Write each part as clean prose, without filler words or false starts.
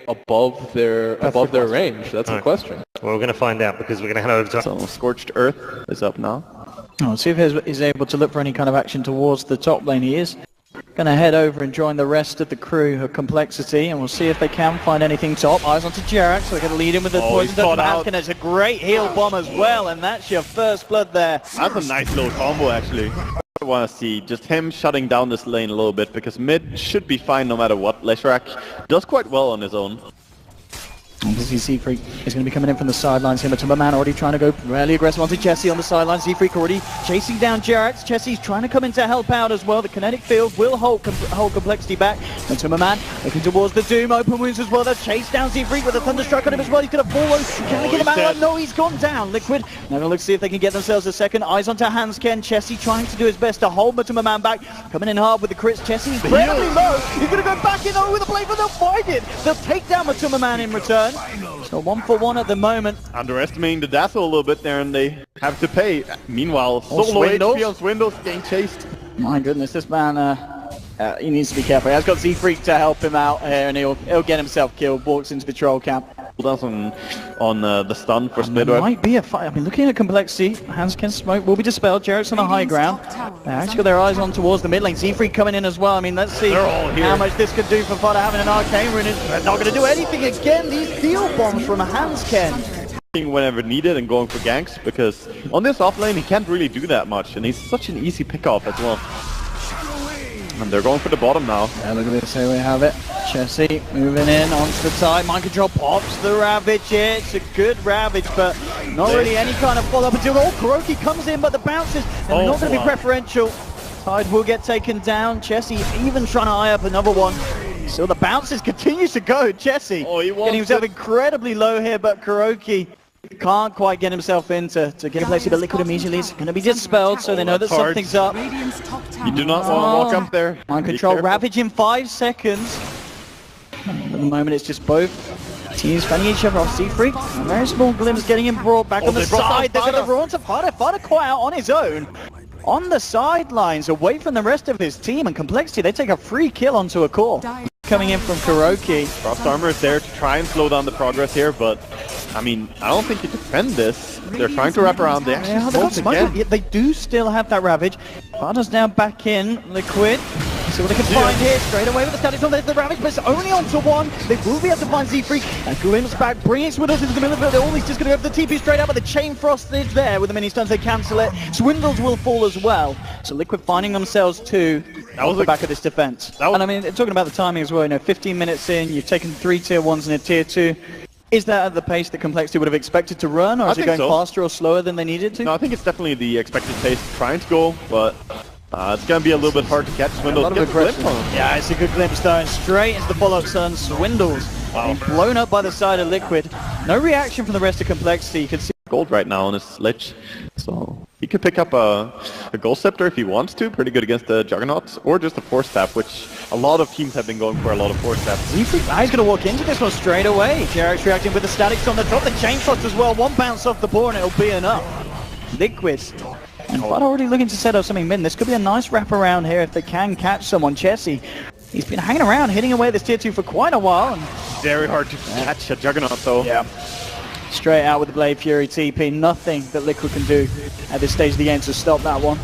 above their range? That's the question. Well, we're going to find out because we're going to head over to... So Scorched Earth is up now. Oh, see if he's able to look for any kind of action towards the top lane. He is going to head over and join the rest of the crew of Complexity, and we'll see if they can find anything top. Eyes onto Jerax, so they're going to lead in with the poison dart. Hanskin has a great heal bomb as well, and that's your first blood there. That's a nice little combo, actually. I want to see just him shutting down this lane a little bit, because mid should be fine no matter what. Leshrac does quite well on his own. Obviously, Seafreak is going to be coming in from the sidelines here, but Timberman already trying to go fairly aggressive onto Jesse on the sidelines. Seafreak already chasing down Jerax. Jesse's trying to come in to help out as well. The kinetic field will hold Complexity back. And Timberman looking towards the Doom. Open wounds as well. They'll chase down Seafreak with a Thunderstruck on him as well. He's going to follow. Can they get him out? No, he's gone down. Liquid now going to look to see if they can get themselves a second. Eyes onto Hansken. Jesse trying to do his best to hold Timberman back. Coming in hard with the crits. Jesse incredibly low. He's going to go back in with a blade, but they'll find it. They'll take down Timberman in return. So 1-for-1 at the moment. Underestimating the Dazzle a little bit there, and they have to pay. Meanwhile, solo HP on Swindles getting chased. My goodness, this man, he needs to be careful. He has got Z-Freak to help him out here, and he'll get himself killed. Walks into the troll camp. On the stun for Splitweb. Might be a fight. I mean, looking at Complexity, Hanskin smoke will be dispelled. Jerax on the high ground. They actually got their eyes on towards the mid lane. Z-Freak coming in as well. I mean, let's see how much this could do for Fodder having an arcane rune. They're not going to do anything again. These heal bombs from Hanskin. Whenever needed and going for ganks, because on this offlane he can't really do that much, and he's such an easy pick-off as well. And they're going for the bottom now. Yeah, look at this, here we have it. Chessie moving in onto the side. Mind control pops the Ravage here. It's a good Ravage, but not really any kind of follow-up until Kuroki comes in, but the bounces are not going to be preferential. Tide will get taken down. Chessie even trying to eye up another one. So the bounces continues to go. Chessie getting himself incredibly low here, but Kuroki can't quite get himself in to get a place, but Liquid immediately is going to be dispelled, so they know that something's up. You do not want to walk up there. Mind control, Ravage in 5 seconds. At the moment it's just both teams fanning each other off. Z-Freak, a very small glimpse getting him brought back on the side. They're going to run to Fodder quite out on his own. On the sidelines, away from the rest of his team, and Complexity, they take a free kill onto a core. Coming in from Kuroki. Frost Armor is there to try and slow down the progress here, but I mean, I don't think you defend this. They're trying to wrap around. They actually again. They do still have that Ravage. Fodder's now back in. Liquid. See what they can find here. Straight away with the statics on the Ravage, but it's only onto one. They will be able to find Z-Freak. And Glim's back, bringing Swindles into the middle, but they're always just going to go for the TP straight out, but the Chain Frost is there with the mini stuns. They cancel it. Swindles will fall as well. So Liquid finding themselves too off the back of this defense. And I mean, talking about the timing as well, you know, 15 minutes in, you've taken 3 tier 1s and a tier 2. Is that at the pace that Complexity would have expected to run, or is it going faster or slower than they needed to? No, I think it's definitely the expected pace trying to go, but it's going to be a little bit hard to catch. Swindles gets a glimpse on him. Yeah, it's a good glimpse though, and straight into the follow-up stun. Swindles being blown up by the side of Liquid. No reaction from the rest of Complexity. You can see gold right now on his Lich, so he could pick up a Gold Scepter if he wants to. Pretty good against the Juggernauts, or just a Force Staff, which a lot of teams have been going for a lot of Force Staffs. He's going to walk into this one straight away. Jerax reacting with the statics on the top, the Chain Frost as well. One bounce off the board and it'll be enough. Liquid. And Fod already looking to set up something mid. This could be a nice wraparound here if they can catch someone. Chessie, he's been hanging around, hitting away at this tier 2 for quite a while. And very hard to catch a Juggernaut though. Yeah. Straight out with the Blade Fury TP. Nothing that Liquid can do at this stage of the game to stop that one.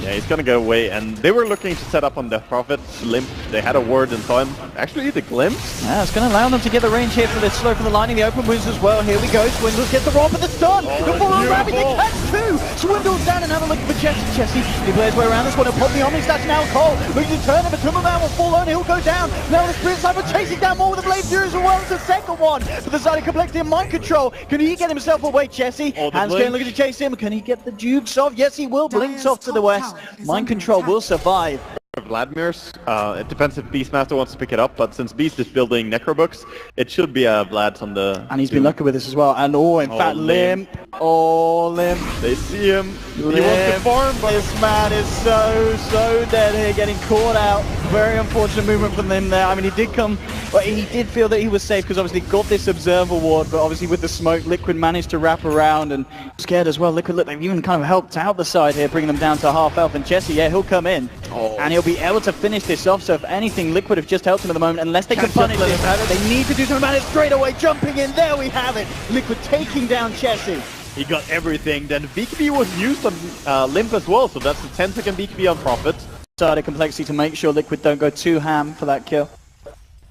Yeah, he's gonna go away, and they were looking to set up on the Prophet's Limp. They had a ward and saw him actually the glimpse. Yeah, it's gonna allow them to get the range here for the slow from the lightning, the open wounds as well. Here we go, Swindles gets the romp and the stun. The follow Rabbit, they catch 2. Swindles down and have a look for Chessie. He plays way around this one, he'll pop the Omni Stats now. CoL looking to turn him, but Timberman will fall on, he'll go down. Now the Sprint Cyber chasing down more with the Blade Fury as well as the second one. For the side of Complexity and Mind Control, can he get himself away, Chessie? Hanskin looking to chase him, can he get the Jukes off? Yes, he will. Blinks off to the west. Mind Control will survive. Vladimir's, it depends if Beastmaster wants to pick it up, but since Beast is building Necrobooks, it should be Vlad's on the... And he's been lucky with this as well, and in fact, Limp. Limp. They see him. Limp. He wants to farm, but... This man is so dead here, getting caught out very unfortunate movement from them there. I mean, he did feel that he was safe because obviously got this observer ward, but obviously with the smoke, Liquid managed to wrap around and scared as well. Liquid, look, they've even kind of helped out the side here, bringing them down to half health. And Jesse, yeah, he'll come in and he'll be able to finish this off. So if anything, Liquid have just helped him at the moment, unless they can punish it. They need to do something about it straight away. Jumping in, there we have it. Liquid taking down Jesse. He got everything. Then BKB was used on Limp as well, so that's the 10-second BKB on Prophet. Side of Complexity to make sure Liquid don't go too ham for that kill.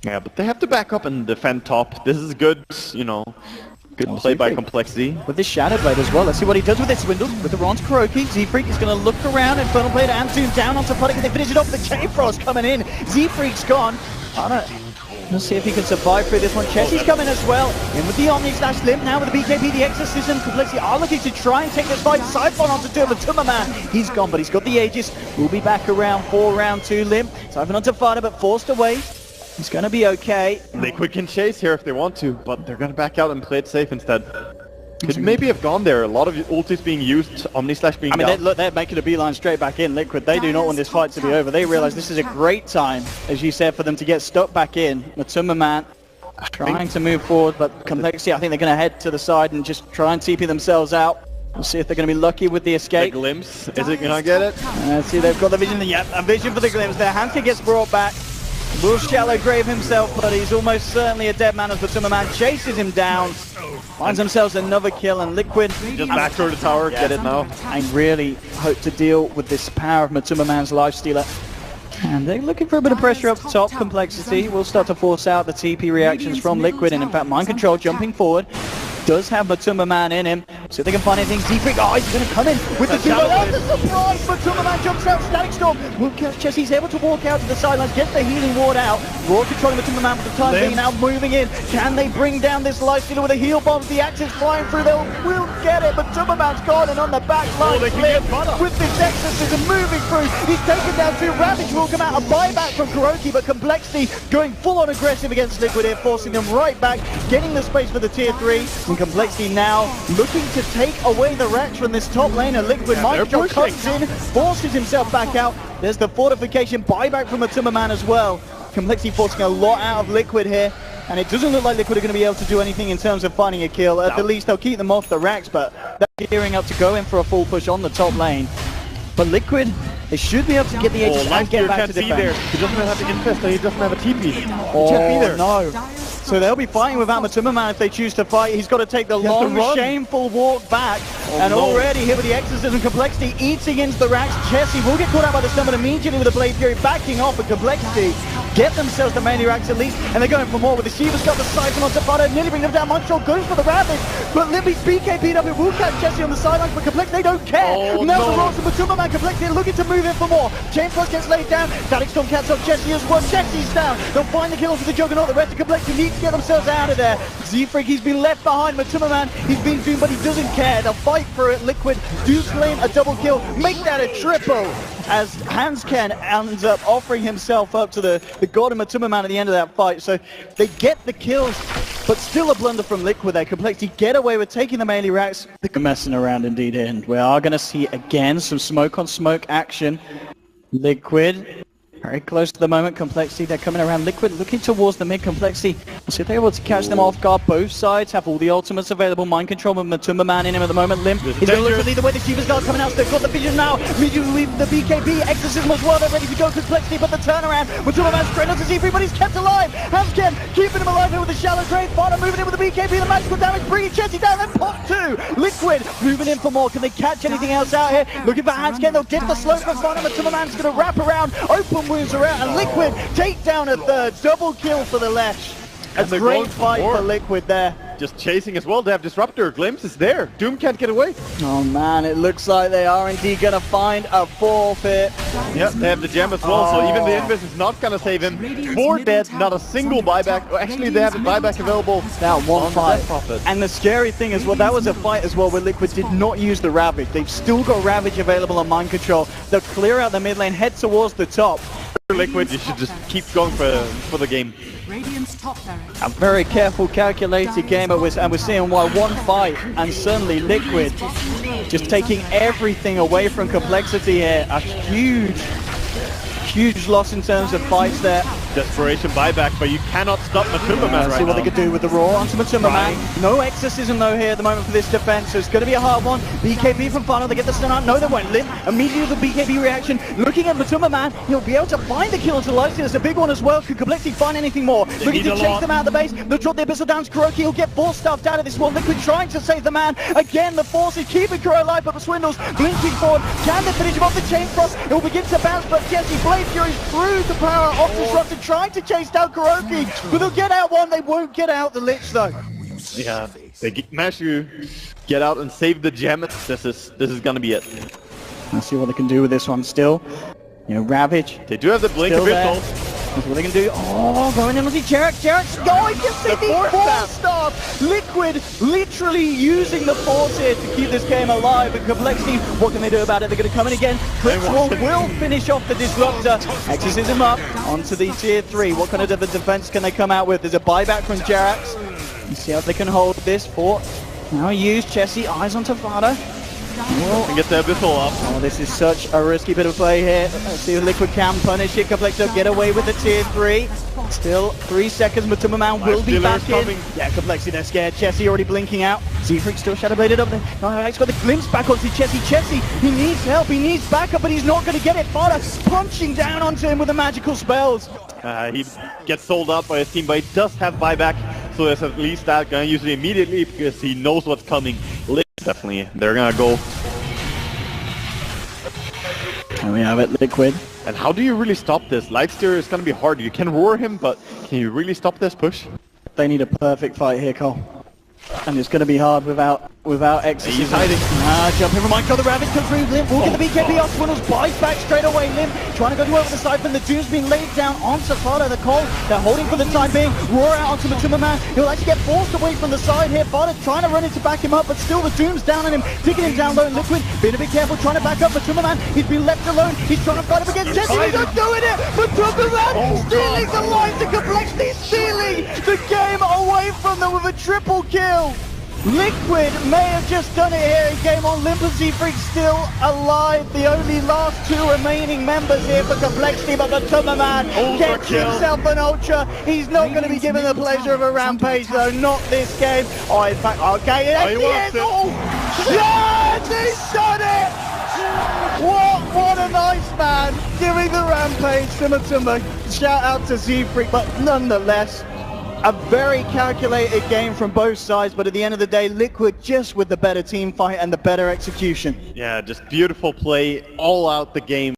Yeah, but they have to back up and defend top. This is good, you know, good play by Complexity. With this Shadow Blade as well. Let's see what he does with this Swindle. With the Ron to Kuroki, Z-Freak is going to look around. Infernal Blade and zoom down onto Puttick, and they finish it off with the J-Frost coming in. Z-Freak's gone. Let's see if he can survive through this one. Chessie's coming as well. In with the Omni/Limp now with the BKB, the Exorcism. Complexity are looking to try and take this fight. Siphon onto Tummerman. He's gone, but he's got the Aegis. We'll be back around for round 2. Limp. Siphon onto Fada, but forced away. He's going to be okay. Liquid can chase here if they want to, but they're going to back out and play it safe instead. Could maybe have gone there. A lot of ultis being used, Omni/being down. I mean, they're making a beeline straight back in. Liquid, they do not want this fight to be over. They realize this is a great time, as you said, for them to get stuck back in. Matumbaman trying to move forward, but Complexity, I think they're going to head to the side and just try and TP themselves out. We'll see if they're going to be lucky with the escape. The glimpse, is it going to get it? Let's see, they've got the vision. Yep, a vision for the glimpse there. Hanska gets brought back. Will Shallow grave himself, but he's almost certainly a dead man as Matumbaman chases him down. Finds themselves another kill, and Liquid just backdoor the tower, get it now. I really hope to deal with this power of Matumbaman's Lifestealer. And they're looking for a bit of pressure up top. Complexity will start to force out the TP reactions from Liquid, and in fact Mind Control jumping forward. Does have Matumbaman in him. See if they can find anything. Z-Freak, oh, he's going to come in with the duo. Oh, the surprise! Matumbaman jumps out. Static Storm will catch Chess. He's able to walk out to the sidelines, get the healing ward out. Raw controlling Matumbaman for the time being, now moving in. Can they bring down this Lifestealer with a heal bomb? The axe is flying through. They will get it. Matumbaman's gone, and on the back line, with this Exorcism moving through. He's taken down 2. Ravage will come out. A buyback from Kuroki, but Complexity going full-on aggressive against Liquid here, forcing them right back, getting the space for the tier 3. And Complexity now looking to take away the Rex from this top lane, and Liquid Mind Control cuts in, forces himself back out. There's the fortification buyback from Matumbaman as well. Complexity forcing a lot out of Liquid here, and it doesn't look like Liquid are going to be able to do anything in terms of finding a kill. At the least they'll keep them off the Rex, but they're gearing up to go in for a full push on the top lane. But Liquid, they should be able to get the edge and get back to defend. There. He doesn't have the infest, and he doesn't have a TP. He Oh, can't be there. No. So they'll be fighting without Matumbaman if they choose to fight. He's got to take the long, shameful walk back. And already here with the Exorcism, Complexity eating into the racks. Chessy will get caught out by the stun, but immediately with the Blade Fury backing off, and Complexity get themselves the melee racks at least, and they're going for more with the Shiva's got the Siphon on Tafada, nearly bring them down. Montreal goes for the Ravage, but Libby's BKP'd up. It will catch Chessy on the sidelines, but Complexity, they don't care. Now the Rolls of Matumbaman, Complexity looking to move in for more. James Frost gets laid down. Static Storm cats off Chessy as well. Chessy's down. They'll find the kills with the Juggernaut. The rest of Complexity need to get themselves out of there. Z-Freak, he's been left behind. Matumbaman, he's been doomed, but he doesn't care. They'll fight for it. Liquid do claim a double kill, make that a triple, as Hansken ends up offering himself up to the god of Matumbaman at the end of that fight. So they get the kills, but still a blunder from Liquid there. Complexity get away with taking the melee racks. They're messing around indeed, and we are going to see again some smoke on smoke action. Liquid very close to the moment. Complexity, they're coming around. Liquid looking towards the mid. Complexity, we'll see if they're able to catch them off guard. Both sides have all the ultimates available. Mind Control with Matumbaman in him at the moment. Limp, he's going to look for either way. The Shiva's guard coming out, so they've got the vision now. Immediately the BKB, Exorcism as well. They're ready to go. Complexity, but the turnaround. Matumbaman straight onto Z-Free, but he's kept alive. Hansken keeping him alive here with the shallow grave. Fada moving in with the BKB, the magical damage, bringing Chessy down, and pop 2. Liquid moving in for more. Can they catch anything else out here? Looking for Hansken, they'll get the slow from Fada. Matumbaman's going to wrap around, open wounds around, and Liquid take down a third. Double kill for the Lesh. A great fight for Liquid there. Just chasing as well. They have Disruptor. Glimpse is there. Doom can't get away. Oh man, it looks like they are indeed going to find a forfeit. Yep, they have the gem as well, so even the Invis is not going to save him. 4 dead, not a single buyback. Actually, they have a buyback available. Now, one fight. And the scary thing is, well, that was a fight as well where Liquid did not use the Ravage. They've still got Ravage available on Mind Control. They'll clear out the mid lane, head towards the top. Liquid, you should just keep going for the game. A very careful, calculated game, and we're seeing why one fight, and suddenly Liquid just taking everything away from Complexity here. A huge loss in terms of fights there. Desperation buyback, but you cannot stop Matuma Man right See what now. they could do with the Raw onto Matuma Man. No exorcism though here at the moment for this defense, so it's going to be a hard one. BKB from Final, they get the stun out. No, they won't. Limp immediately with the BKB reaction. Looking at Matuma Man, he'll be able to find the kill onto Lighty. There's a big one as well. Could Complexity find anything more? Looking to chase them out of the base. They'll drop the Abyssal down to Kuroki. He'll get force stuffed out of this one. Liquid trying to save the man. Again, the force is keeping Kuro alive, but the Swindles blinking forward. Can they finish him off the Chain Frost? He'll begin to bounce, but Jesse Blade Fury through the power of Disruptor, trying to chase down Kuroki. But they'll get out one. They won't get out the Lich though. Yeah, they managed to get out and save the gem. This is gonna be it. Let's see what they can do with this one still. You know, Ravage. They do have the blink Still there. Abyssal. That's what they can do. Oh, going in with the Jarek. Jarek's going to see the force stuff. Liquid literally using the force here to keep this game alive. And Complexity, what can they do about it? They're going to come in again. Crystal will finish off the Disruptor. Exorcism up onto the tier 3. What kind of defense can they come out with? There's a buyback from Jarax. You see how they can hold this fort. Now use Chessie, eyes on Tafada. And get the Abyssal up. Oh, this is such a risky bit of play here. Let's see if Liquid can punish it. Complexo get away with the tier 3. Still 3 seconds. Matuma Man will be back in. Yeah, Complexity, they're scared. Chessie already blinking out. Z-Freak still shadow bladed up there. Oh, he's got the glimpse back onto Chessie. Chessie, he needs help. He needs backup, but he's not going to get it. Fada punching down onto him with the magical spells. He gets sold out by his team, but he does have buyback. So there's at least that gonna use it immediately because he knows what's coming. Definitely, they're gonna go. And we have it, Liquid. And how do you really stop this? Lightsteer is gonna be hard. You can roar him, but can you really stop this push? They need a perfect fight here, Cole. And it's going to be hard without exorcism. He's hiding. Jumping from Mike, the Ravage comes through. Limp will get the BKB off. Swindles buys back straight away. Limp trying to go to over the side, but the Doom's being laid down onto Fada. The CoL, they're holding for the time being. Roar out onto Matuma Man. He'll actually get forced away from the side here. Fada trying to run in to back him up, but still the Doom's down on him, taking him down low. Liquid being a bit careful, trying to back up Matuma Man. He's been left alone. He's trying to fight up against Jesse. He's not doing it. Matuma Man stealing the line to Complexity, stealing the game away from them with a triple kill. Liquid may have just done it here in game on. Limp and Z-Freak still alive. The only last 2 remaining members here for Complexity, but Matuma Man gets himself an Ultra. He's not going to be given the pleasure of a Rampage though, not this game. Oh, in fact, okay, yes, he's done it! What a nice man, giving the Rampage to Matuma. Shout out to Z-Freak, but nonetheless, a very calculated game from both sides, but at the end of the day, Liquid just with the better team fight and the better execution. Yeah, just beautiful play all out the game.